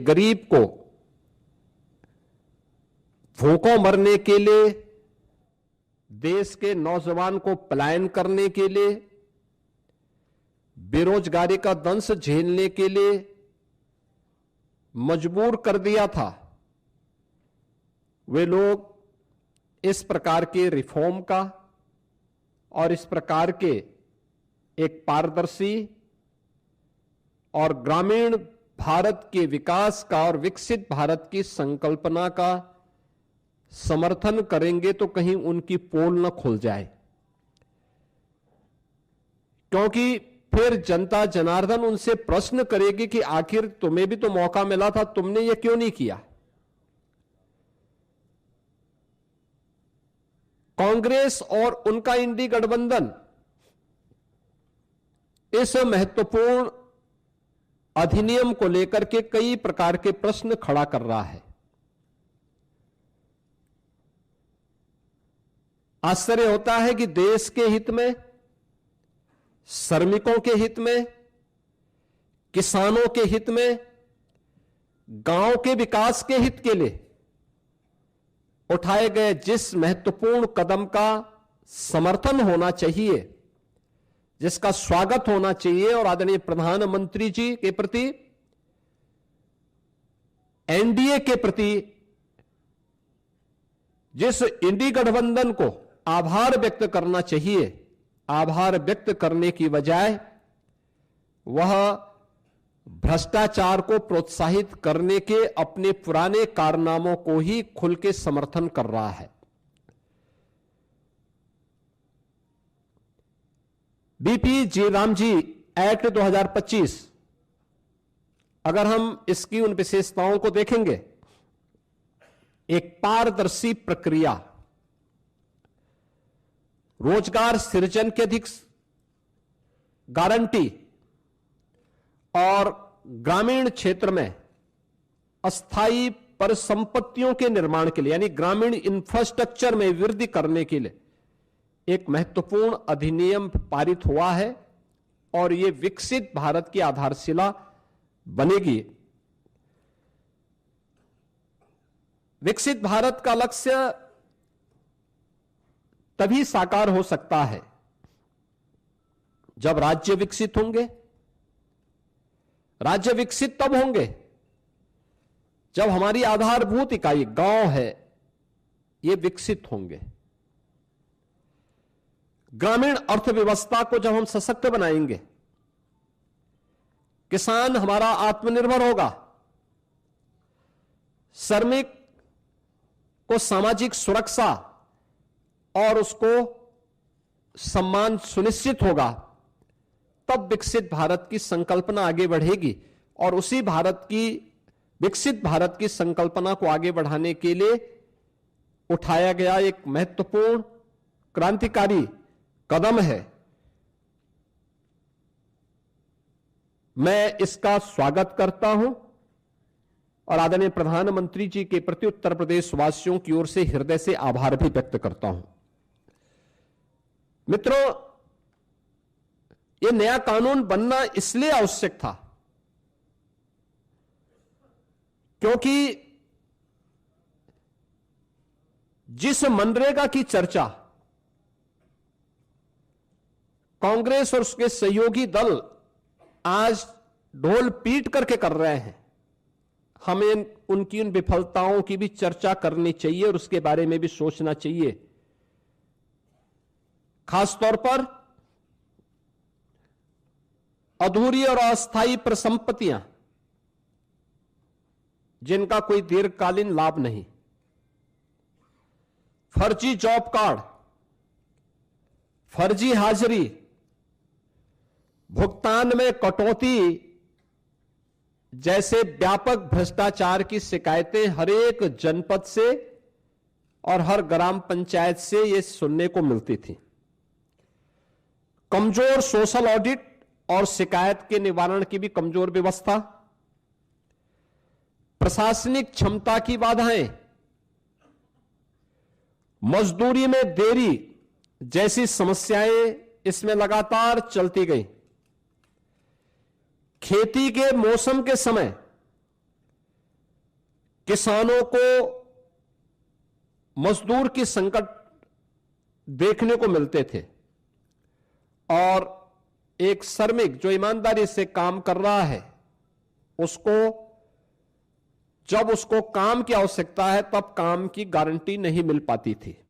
गरीब को भूखों मरने के लिए, देश के नौजवान को पलायन करने के लिए, बेरोजगारी का दंश झेलने के लिए मजबूर कर दिया था, वे लोग इस प्रकार के रिफॉर्म का और इस प्रकार के एक पारदर्शी और ग्रामीण भारत के विकास का और विकसित भारत की संकल्पना का समर्थन करेंगे तो कहीं उनकी पोल न खुल जाए, क्योंकि फिर जनता जनार्दन उनसे प्रश्न करेगी कि आखिर तुम्हें भी तो मौका मिला था, तुमने ये क्यों नहीं किया। कांग्रेस और उनका इंडी गठबंधन इस महत्वपूर्ण अधिनियम को लेकर के कई प्रकार के प्रश्न खड़ा कर रहा है। आश्चर्य होता है कि देश के हित में, श्रमिकों के हित में, किसानों के हित में, गांव के विकास के हित के लिए उठाए गए जिस महत्वपूर्ण कदम का समर्थन होना चाहिए, जिसका स्वागत होना चाहिए और आदरणीय प्रधानमंत्री जी के प्रति, एनडीए के प्रति जिस इंडी गठबंधन को आभार व्यक्त करना चाहिए, आभार व्यक्त करने की बजाय वह भ्रष्टाचार को प्रोत्साहित करने के अपने पुराने कारनामों को ही खुल के समर्थन कर रहा है। बीपी जी रामजी एक्ट 2025, अगर हम इसकी उन विशेषताओं को देखेंगे, एक पारदर्शी प्रक्रिया, रोजगार सृजन की अधिक गारंटी और ग्रामीण क्षेत्र में अस्थायी परिसंपत्तियों के निर्माण के लिए यानी ग्रामीण इंफ्रास्ट्रक्चर में वृद्धि करने के लिए एक महत्वपूर्ण अधिनियम पारित हुआ है और यह विकसित भारत की आधारशिला बनेगी। विकसित भारत का लक्ष्य तभी साकार हो सकता है जब राज्य विकसित होंगे। राज्य विकसित तब होंगे जब हमारी आधारभूत इकाई गांव है, ये विकसित होंगे। ग्रामीण अर्थव्यवस्था को जब हम सशक्त बनाएंगे, किसान हमारा आत्मनिर्भर होगा, श्रमिक को सामाजिक सुरक्षा और उसको सम्मान सुनिश्चित होगा, तब विकसित भारत की संकल्पना आगे बढ़ेगी। और उसी भारत की विकसित भारत की संकल्पना को आगे बढ़ाने के लिए उठाया गया एक महत्वपूर्ण क्रांतिकारी कदम है। मैं इसका स्वागत करता हूं और आदरणीय प्रधानमंत्री जी के प्रति उत्तर प्रदेश वासियों की ओर से हृदय से आभार भी व्यक्त करता हूं। मित्रों, यह नया कानून बनना इसलिए आवश्यक था क्योंकि जिस मनरेगा की चर्चा कांग्रेस और उसके सहयोगी दल आज ढोल पीट करके कर रहे हैं, हमें उनकी उन विफलताओं की भी चर्चा करनी चाहिए और उसके बारे में भी सोचना चाहिए। खासतौर पर अधूरी और अस्थायी परिसंपत्तियां जिनका कोई दीर्घकालीन लाभ नहीं, फर्जी जॉब कार्ड, फर्जी हाजिरी, भुगतान में कटौती जैसे व्यापक भ्रष्टाचार की शिकायतें हर एक जनपद से और हर ग्राम पंचायत से ये सुनने को मिलती थी। कमजोर सोशल ऑडिट और शिकायत के निवारण की भी कमजोर व्यवस्था, प्रशासनिक क्षमता की बाधाएं, मजदूरी में देरी जैसी समस्याएं इसमें लगातार चलती गई। खेती के मौसम के समय किसानों को मजदूर की संकट देखने को मिलते थे और एक श्रमिक जो ईमानदारी से काम कर रहा है उसको जब उसको काम की आवश्यकता है तब काम की गारंटी नहीं मिल पाती थी।